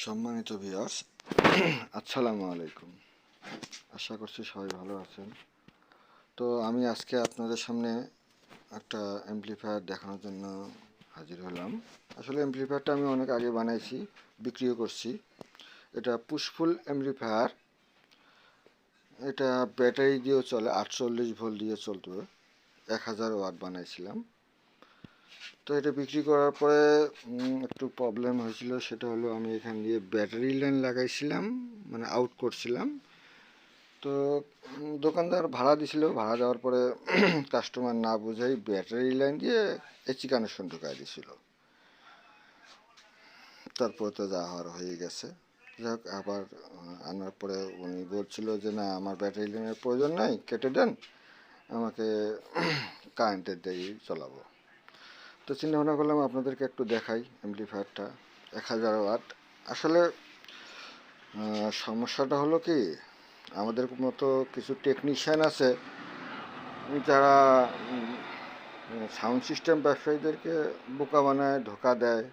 সম্মানিত ভিউয়ার্স, আসসালামু আলাইকুম। আশা করছি সবাই ভালো আছেন। তো আমি আজকে আপনাদের সামনে একটা অ্যাম্পলিফায়ার দেখানোর জন্য হাজির হলাম। আসলে অ্যাম্পলিফায়ারটা আমি অনেক আগে বানাইছি, বিক্রিও করছি। এটা পুশফুল অ্যাম্পলিফায়ার। এটা ব্যাটারি দিয়েও চলে, 48 ভোল্ট দিয়ে চলতো। 1000 ওয়াট বানাইছিলাম। তো এটা বিক্রি করার পরে একটু প্রবলেম হয়েছিল। সেটা হলো আমি এখান দিয়ে ব্যাটারি লাইন লাগাইছিলাম, মানে আউট করছিলাম। তো দোকানদার ভাড়া দিছিল, ভাড়া দেওয়ার পরে কাস্টমার না বুঝেই ব্যাটারি লাইন দিয়ে এসি কানেকশন ঢুকাই দিছিল। তারপর তো যা হওয়ার হয়ে গেছে। যাক, আবার আনার পরে উনি বলছিল যে না, আমার ব্যাটারি লাইনের প্রয়োজন নাই, কেটে দেন, আমাকে কারেন্টের দিয়েই চলাবো। তো চিন্তা ভাবনা করলাম আপনাদেরকে একটু দেখাই অ্যাম্পলিফায়ারটা। 1000 ওয়াট। আসলে সমস্যাটা হলো কি, আমাদের মতো কিছু টেকনিশিয়ান আছে যারা সাউন্ড সিস্টেম ব্যবসায়ীদেরকে বোকা বানায়, ধোকা দেয়,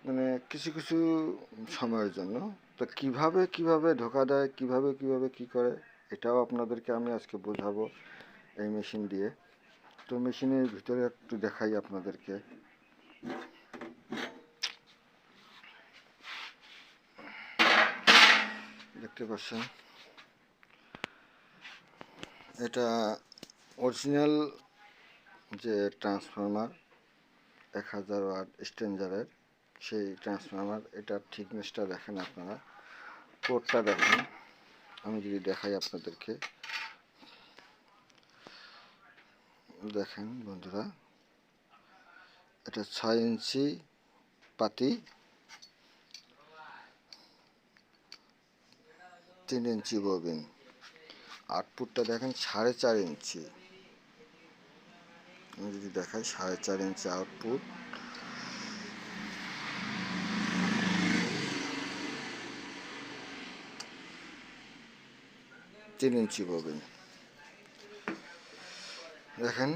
মানে কিছু কিছু সময়ের জন্য। তো কিভাবে ধোকা দেয়, কিভাবে কি করে, এটাও আপনাদেরকে আমি আজকে বোঝাবো এই মেশিন দিয়ে। তো মেশিনের ভিতরে একটু দেখাই আপনাদেরকে। দেখতে পাচ্ছেন, এটা অরিজিনাল যে ট্রান্সফরমার 1000 ওয়াট স্ট্যান্ডার্ডের, সেই ট্রান্সফরমার। এটার থিকনেসটা দেখেন আপনারা, কোডটা দেখেন। আমি যদি দেখাই আপনাদেরকে, দেখেন বন্ধুরা, এটা 6 ইঞ্চি পাতি, 3 ইঞ্চি ববিন। আউটপুটটা দেখেন 4.5 ইঞ্চি। আমি যদি দেখাই 4.5 ইঞ্চি আউটপুট। তিন ইঞ্চি ববিন। দেখেন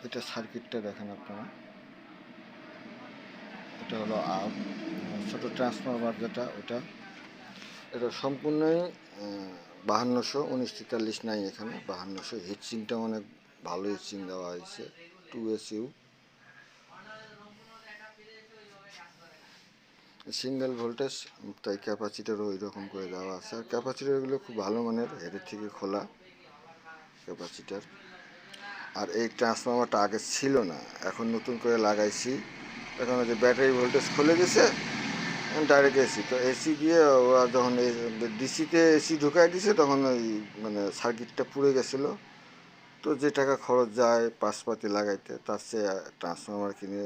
এটা সার্কিটটা দেখেন আপনারা। এটা হলো ছোটো ট্রান্সফরমার যেটা, ওটা এটা সম্পূর্ণই 5200, 1943 নাই এখানে, 5200। হিটসিংটা অনেক ভালো হিটসিং দেওয়া হয়েছে, 2SU সিঙ্গেল ভোল্টেজ, তাই ক্যাপাসিটারও ওই রকম করে দেওয়া আছে। আর ক্যাপাসিটারগুলো খুব ভালো মানের, হেডের থেকে খোলা ক্যাপাসিটার। আর এই ট্রান্সফরমারটা আগে ছিল না, এখন নতুন করে লাগাইছি। এখন যে ব্যাটারি ভোল্টেজ খুলে গেছে, ডাইরেক্ট এসি। তো এসি দিয়ে ওরা যখন ডিসিতে এসি ঢুকাই দিছে, তখন ওই মানে সার্কিটটা পুড়ে গেছিলো। তো যে টাকা খরচ যায় পাশপাতি লাগাইতে, তার চেয়ে ট্রান্সফরমার কিনে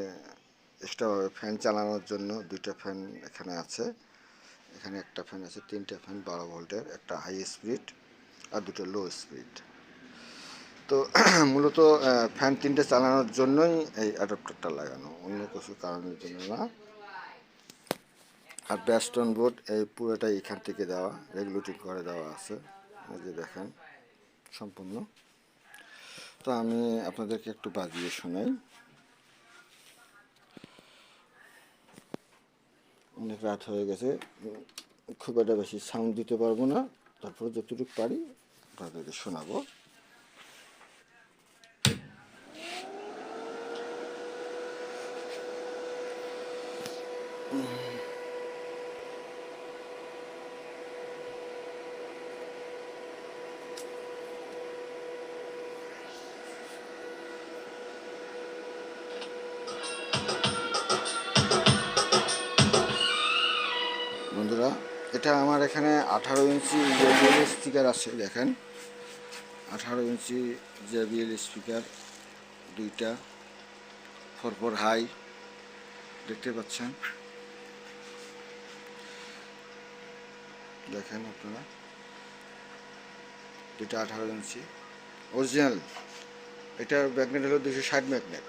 এক্সট্রাভাবে ফ্যান চালানোর জন্য 2টা ফ্যান এখানে আছে। এখানে একটা ফ্যান আছে, 3টা ফ্যান 12 ভোল্টের, একটা হাই স্পিড আর 2টা লো স্পিড। তো মূলত ফ্যান 3টে চালানোর জন্যই এই অ্যাডাপ্টারটা লাগানো, অন্য কিছু কারণের জন্য না। আর ব্যাস্টন বোর্ড এই পুরোটাই এখান থেকে দেওয়া, রেগুলেটিং করে দেওয়া আছে, এই যে দেখেন সম্পূর্ণ। তো আমি আপনাদেরকে একটু বাজিয়ে শোনাই। অনেক রাত হয়ে গেছে, খুব একটা বেশি সাউন্ড দিতে পারবো না, তারপর যতটুকু পারি আপনাদেরকে শোনাবো। বন্ধুরা, এটা আমার এখানে 18 ইঞ্চি JBL স্পিকার আছে, দেখেন 18 ইঞ্চি JBL স্পিকার, 2টা 4 হাই, দেখতে পাচ্ছেন, দেখেন আপনারা, 2টা 18 ইঞ্চি অরিজিনাল। এটার ম্যাগনেট হলো 260 ম্যাগনেট,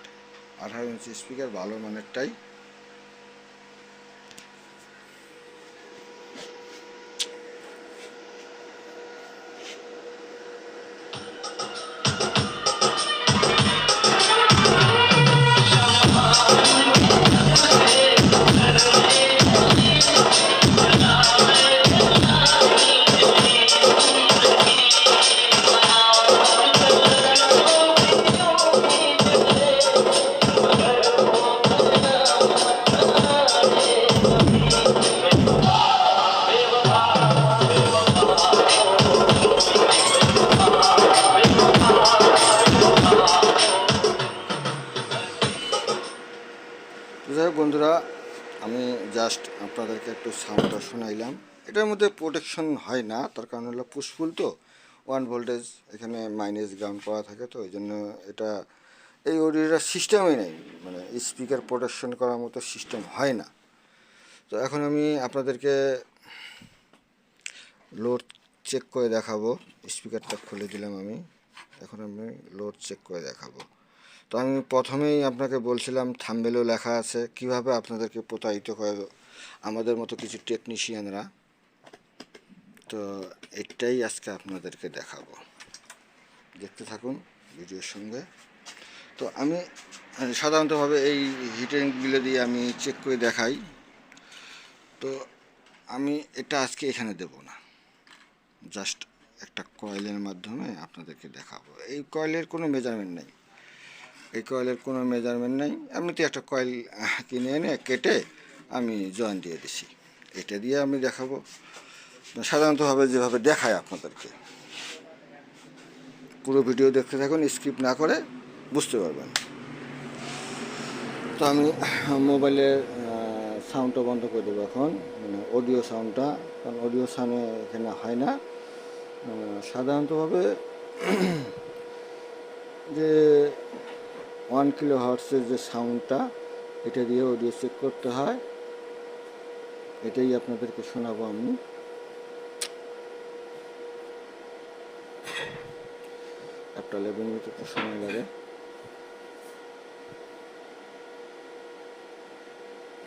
18 ইঞ্চি স্পিকার, ভালো মানেরটাই। বন্ধুরা, আমি জাস্ট আপনাদেরকে একটু সাউন্ডটা শোনাইলাম। এটার মধ্যে প্রোটেকশন হয় না, তার কারণ হলো পুশফুল তো 1 ভোল্টেজ, এখানে মাইনাস গ্রাউন্ড করা থাকে, তো এই জন্য এটা এই অডিওটার সিস্টেমই নেই, মানে স্পিকার প্রোটেকশন করার মতো সিস্টেম হয় না। তো এখন আমি আপনাদেরকে লোড চেক করে দেখাবো। স্পিকারটা খুলে দিলাম আমি, এখন আমি লোড চেক করে দেখাবো। তো আমি প্রথমেই আপনাকে বলছিলাম থাম্বনেলেও লেখা আছে কিভাবে আপনাদেরকে প্রতারিত করে আমাদের মতো কিছু টেকনিশিয়ানরা। তো এটাই আজকে আপনাদেরকে দেখাবো, দেখতে থাকুন ভিডিওর সঙ্গে। তো আমি সাধারণতভাবে এই হিটিংগুলো দিয়ে আমি চেক করে দেখাই। তো আমি এটা আজকে এখানে দেব না, জাস্ট একটা কয়েলের মাধ্যমে আপনাদেরকে দেখাবো। এই কয়েলের কোনো মেজারমেন্ট নেই, এই কয়েলের কোনো মেজারমেন্ট নেই। এমনিতে একটা কয়েল কিনে এনে কেটে আমি জয়েন দিয়ে দিছি, এটা দিয়ে আমি দেখাবো সাধারণতভাবে যেভাবে দেখায় আপনাদেরকে। পুরো ভিডিও দেখতে থাকুন, স্কিপ না করে বুঝতে পারবেন। তো আমি মোবাইলের সাউন্ডটা বন্ধ করে দেবো এখন, মানে অডিও সাউন্ডটা, কারণ অডিও সাউন্ডে এখানে হয় না। সাধারণতভাবে যে 1 কিলোহার্টজের যে সাউন্ডটা, এটা দিয়ে অডিও চেক করতে হয়, এটাই আপনাদেরকে শোনাবো আমি। একটা 11 মিনিট একটু সময় লাগে।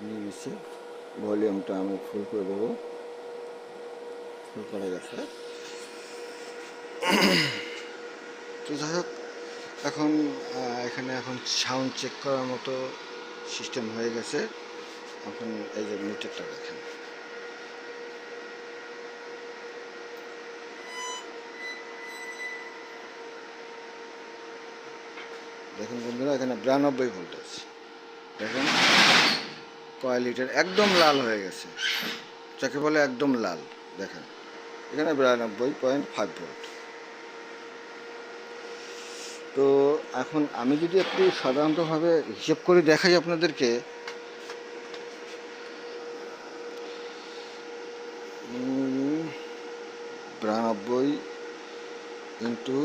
নিয়ে নিচ্ছি, ভলিউমটা আমি ফুল করে দেবো, ফুল করা গেছে। তো যাই হোক, এখন এখানে এখন সাউন্ড চেক করার মতো সিস্টেম হয়ে গেছে। এখন এই যে মিটারটা দেখেন, দেখুন বন্ধুরা, এখানে 92 ভোল্টেজ। দেখেন কয়েল লিটার একদম লাল হয়ে গেছে, যাকে বলে একদম লাল। দেখেন এখানে 92.5 ভোল্ট। তো এখন আমি যদি একটু সাধারণতভাবে হিসেব করে দেখাই আপনাদেরকে, 92 ইন্টু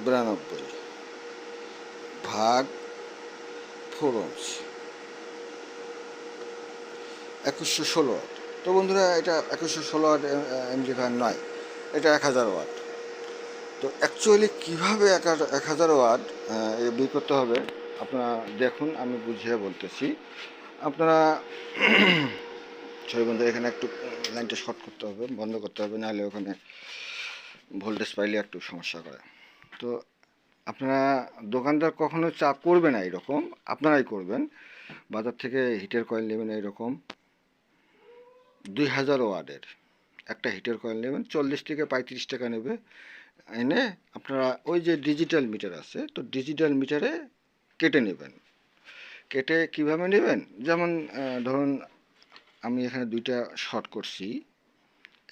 92 ভাগ 4 ohms, 2116 ওয়াট। তো বন্ধুরা, এটা 2116 ওয়াট এমপ্লিফায়ার নয়, এটা 1000 ওয়াট। তো অ্যাকচুয়ালি কীভাবে 1000 ওয়াট বের করতে হবে আপনারা দেখুন, আমি বুঝিয়ে বলতেছি। আপনারা সবাই বন্ধু, এখানে একটু লাইনটা শর্ট করতে হবে, বন্ধ করতে হবে, নাহলে ওখানে ভোল্টেজ পাইলে একটু সমস্যা করে। তো আপনারা দোকানদার কখনো চা করবে না এরকম, আপনারাই করবেন। বাজার থেকে হিটার কয়েল নেবেন, এইরকম 2000 ওয়াটের একটা হিটার কয়েল নেবেন, 40 থেকে 35 টাকা নেবে। এনে আপনারা ওই যে ডিজিটাল মিটার আছে, তো ডিজিটাল মিটারে কেটে নেবেন। কেটে কিভাবে নেবেন, যেমন ধরুন আমি এখানে 2টা শর্ট করছি,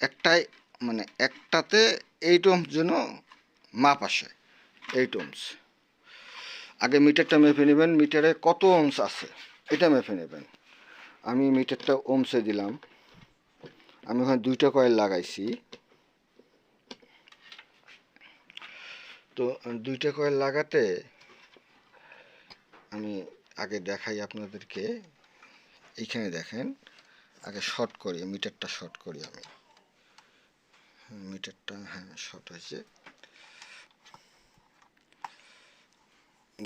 একটাই মানে একটাতে 8 ohms যেন মাপ আসে, 8 ohms। আগে মিটারটা মেপে নেবেন, মিটারে কত ohms আছে এটা মেপে নেবেন। আমি মিটারটা ওমসে দিলাম, আমি ওখানে 2টা কয়েল লাগাইছি। তো 2টা কয়েল লাগাতে আমি আগে দেখাই আপনাদেরকে। এইখানে দেখেন, আগে শর্ট করি, মিটারটা শর্ট করি আমি। মিটারটা হ্যাঁ শর্ট হয়েছে,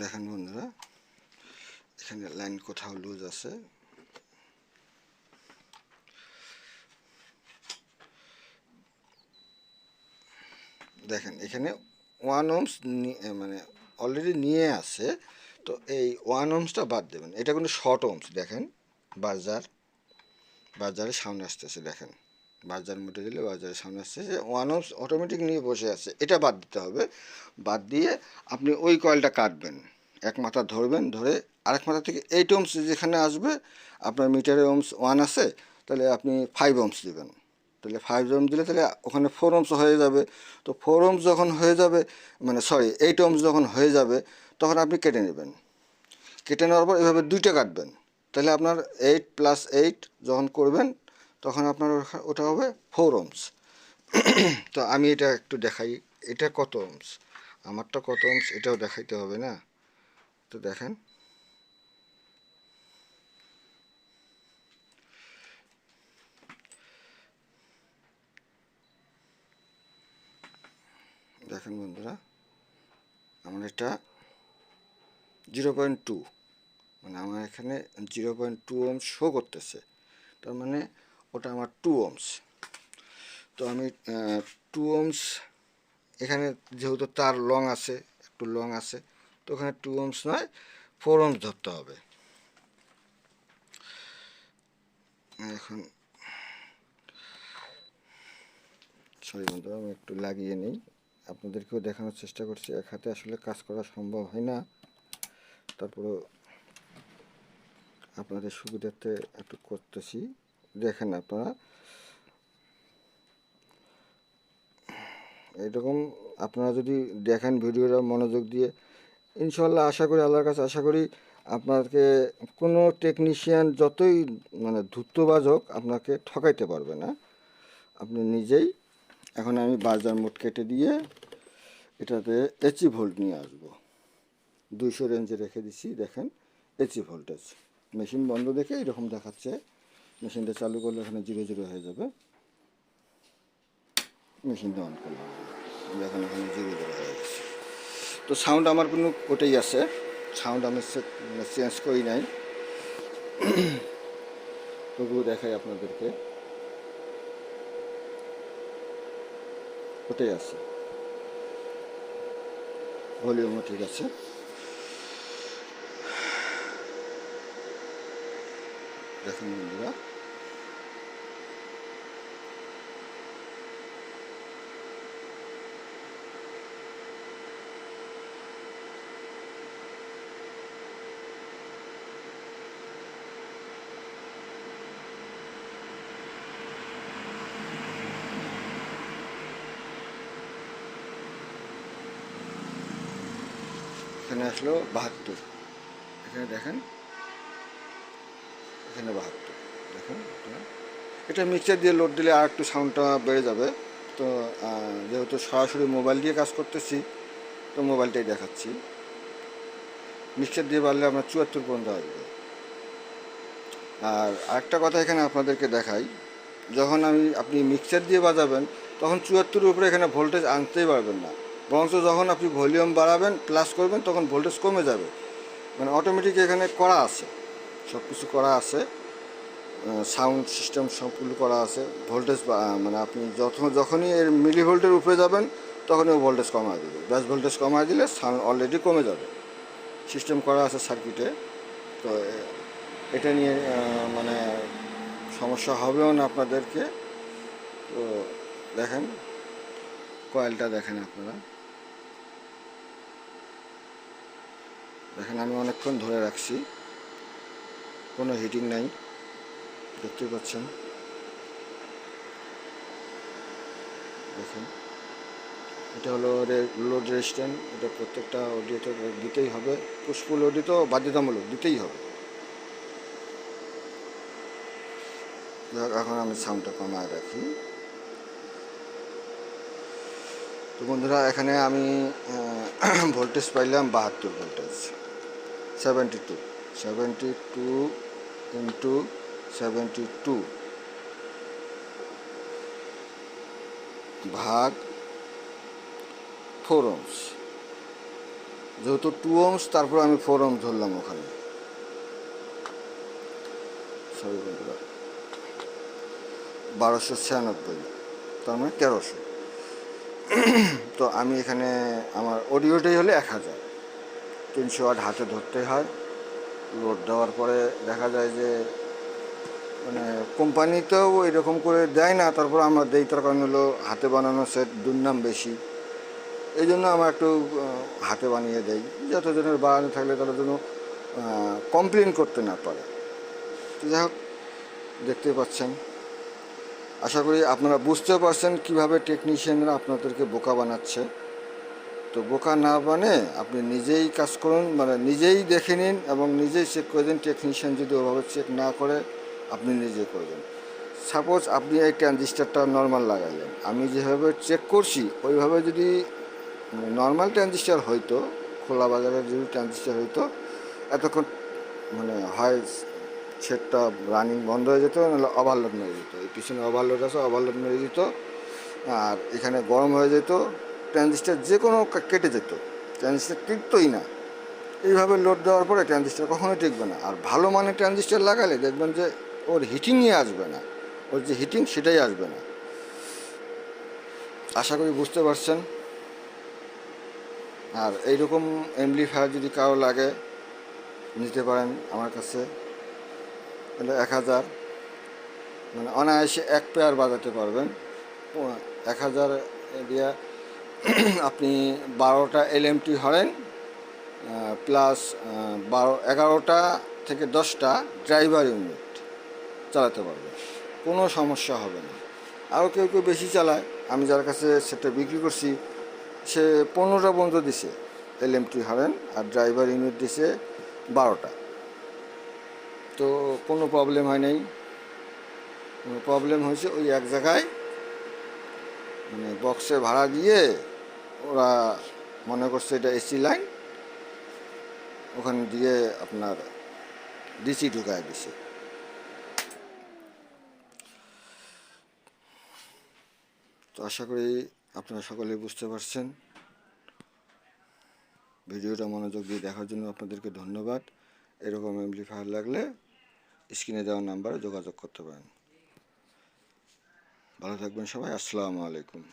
দেখেন বন্ধুরা, এখানে লাইন কোথাও লুজ আছে। দেখেন এখানে 1 ohms মানে অলরেডি নিয়ে আছে, তো এই 1 ohmsটা বাদ দেবেন। এটা কিন্তু শর্ট ohms, দেখেন বাজারের সামনে আসতেছে, দেখেন বাজার মুটে দিলে বাজারের সামনে আসতেছে, 1 ohms অটোমেটিক নিয়ে বসে আছে, এটা বাদ দিতে হবে। বাদ দিয়ে আপনি ওই কয়েলটা কাটবেন, এক মাথা ধরবেন, ধরে আরেক মাথা থেকে 8 ohms যেখানে আসবে, আপনার মিটারে ohms 1 আছে, তাহলে আপনি 5 ohms দেবেন। তাহলে 5 ohms দিলে তাহলে ওখানে 4 ohms হয়ে যাবে। তো 4 ohms যখন হয়ে যাবে, মানে 8 ohms যখন হয়ে যাবে, তখন আপনি কেটে নেবেন। কেটে নেওয়ার পর এভাবে দুইটা কাটবেন, তাহলে আপনার 8 + 8 যখন করবেন তখন আপনার ওটা হবে 4 ohms। তো আমি এটা একটু দেখাই, এটা কত ohms, আমারটা কত ohms এটাও দেখাইতে হবে না। তো দেখেন, দেখেন বন্ধুরা, আমার এটা 0.2, মানে আমার এখানে 0.2 ohms শো করতেছে, তার মানে ওটা আমার 2 ohms। তো আমি 2 ohms এখানে যেহেতু তার লং আছে, একটু লং আছে, তো ওখানে 2 ohms নয় 4 ohms ধরতে হবে। এখন সরি বন্ধুরা, আমি একটু লাগিয়ে নিই, আপনাদেরকেও দেখানোর চেষ্টা করছি। এক হাতে আসলে কাজ করা সম্ভব হয় না, তারপরেও আপনাদের সুবিধার্থে একটু করতেছি। দেখেন আপনারা এরকম, আপনারা যদি দেখেন ভিডিওটা মনোযোগ দিয়ে, ইনশাল্লাহ আশা করি, আল্লাহর কাছে আশা করি আপনাকে কোনো টেকনিশিয়ান যতই মানে ধূর্তবাজ হোক আপনাকে ঠকাইতে পারবে না, আপনি নিজেই। এখন আমি বাজার মোট কেটে দিয়ে এটাতে এসি ভোল্ট নিয়ে আসবো, 200 রেঞ্জে রেখে দিছি। দেখেন এসি ভোল্টেজ, মেশিন বন্ধ দেখে এরকম দেখাচ্ছে, মেশিনটা চালু করলে এখানে 0 হয়ে যাবে, মেশিনটা অন করলাম, দেখেন এখানে 0 হয়ে গেছে। তো সাউন্ড আমার কোনো ওটাই আছে, সাউন্ড আমি চেঞ্জ করি নাই, তবুও দেখাই আপনাদেরকে, ওটাই আছে, ভলিউমও ঠিক আছে। দেখুন বন্ধুরা, এখানে আসলো 72, এখানে দেখেন, এখানে 72, দেখুন এটা মিক্সার দিয়ে লোড দিলে আর একটু সাউন্ডটা বেড়ে যাবে। তো যেহেতু সরাসরি মোবাইল দিয়ে কাজ করতেছি, তো মোবাইলটাই দেখাচ্ছি, মিক্সার দিয়ে বাড়লে আপনার 74 পর্যন্ত আসবে। আর আরেকটা কথা এখানে আপনাদেরকে দেখাই, যখন আপনি মিক্সার দিয়ে বাজাবেন তখন 74-এর উপরে এখানে ভোল্টেজ আনতেই পারবেন না, বরঞ্চ যখন আপনি ভলিউম বাড়াবেন প্লাস করবেন তখন ভোল্টেজ কমে যাবে, মানে অটোমেটিক এখানে করা আছে, সব কিছু করা আছে, সাউন্ড সিস্টেম সবগুলো করা আছে। ভোল্টেজ মানে আপনি যখনই এর মিলি ভোল্টের উপরে যাবেন তখনই ও ভোল্টেজ কমায় দেবে, ব্যাস ভোল্টেজ কমায় দিলে সাউন্ড অলরেডি কমে যাবে, সিস্টেম করা আছে সার্কিটে। তো এটা নিয়ে মানে সমস্যা হবেও না আপনাদেরকে। তো দেখেন কয়েলটা, দেখেন আপনারা, দেখেন আমি অনেকক্ষণ ধরে রাখছি, কোনো হিটিং নাই, দেখতে পাচ্ছেন। দেখেন এটা হলো লোড রেজিস্ট্যান্স, এটা প্রত্যেকটা অডিওতে দিতেই হবে, পুষ্পুল অডিও তো বাধ্যতামূলক দিতেই হবে। এখন আমি সাউন্ডটা কমায় রাখি। তো বন্ধুরা, এখানে আমি ভোল্টেজ পাইলাম 72 ভোল্টেজ, 72 ইন্টু 72 ভাগ 4 ohms, যেহেতু 2 ohms তারপর আমি 4 ohms ধরলাম ওখানে, সরি বন্ধুরা, 1296, তার মানে 1300। তো আমি এখানে আমার অডিওটাই হলে 1000, 300 ওয়াট হাতে ধরতে হয়, লোড দেওয়ার পরে দেখা যায় যে মানে কোম্পানিতেও এরকম করে দেয় না, তারপর আমরা দেই, তার কারণ হলো হাতে বানানো সেট দুর্নাম বেশি, এই জন্য আমরা একটু হাতে বানিয়ে দেই, যতজনের বানানো থাকলে তারা যেন কমপ্লেন করতে না পারে। তো যাই হোক, দেখতে পাচ্ছেন, আশা করি আপনারা বুঝতে পারছেন কীভাবে টেকনিশিয়ানরা আপনাদেরকে বোকা বানাচ্ছে। তো বোকা না বানে আপনি নিজেই কাজ করুন, মানে নিজেই দেখে নিন এবং নিজেই চেক করে দিন। টেকনিশিয়ান যদি ওভাবে চেক না করে আপনি নিজে করবেন। সাপোজ আপনি এই ট্রানজিস্টারটা নর্মাল লাগাইলেন, আমি যেভাবে চেক করছি ওইভাবে যদি নর্মাল ট্রানজিস্টার হইতো, খোলা বাজারের যদি ট্রানজিস্টার হইতো, এতক্ষণ মানে হয় সেটটা রানিং বন্ধ হয়ে যেত, নাহলে ওভারলোড মেরে যেত। এই পিছনে ওভারলোড আছে, ওভারলোড মেরে যেত, আর এখানে গরম হয়ে যেত, ট্রানজিস্টার যে কোনো কেটে যেত, ট্রানজিস্টার টিকতোই না। এইভাবে লোড দেওয়ার পরে ট্রানজিস্টার কখনোই টিকবে না। আর ভালো মানের ট্রানজিস্টার লাগালে দেখবেন যে ওর হিটিংই আসবে না, ওর যে হিটিং সেটাই আসবে না। আশা করি বুঝতে পারছেন। আর এইরকম অ্যাম্পলিফায়ার যদি কারো লাগে নিতে পারেন আমার কাছে। এটা 1000, মানে অনায়াসে এক পেয়ার বাজাতে পারবেন। 1000 দিয়ে আপনি 12টা এলএমটি হরেন প্লাস 11টা থেকে 10টা ড্রাইভার ইউনিট চালাতে পারবেন, কোনো সমস্যা হবে না। আরও কেউ কেউ বেশি চালায়, আমি যার কাছে সেটা বিক্রি করছি সে 15টা পর্যন্ত দিছে এলএমটি হরেন, আর ড্রাইভার ইউনিট দিছে 12টা। তো কোনো প্রবলেম হয় নাই। প্রবলেম হয়েছে ওই এক জায়গায়, মানে বক্সে ভাড়া দিয়ে ওরা মনে করছে এটা এসি লাইন, ওখানে দিয়ে আপনার ডিসি ঢুকায় দিছে। তো আশা করি আপনারা সকলেই বুঝতে পারছেন। ভিডিওটা মনোযোগ দিয়ে দেখার জন্য আপনাদেরকে ধন্যবাদ। এরকম অ্যাম্পলিফায়ার লাগলে স্ক্রিনে দেওয়া নাম্বারে যোগাযোগ করতে পারেন। ভালো থাকবেন সবাই। আসসালামু আলাইকুম।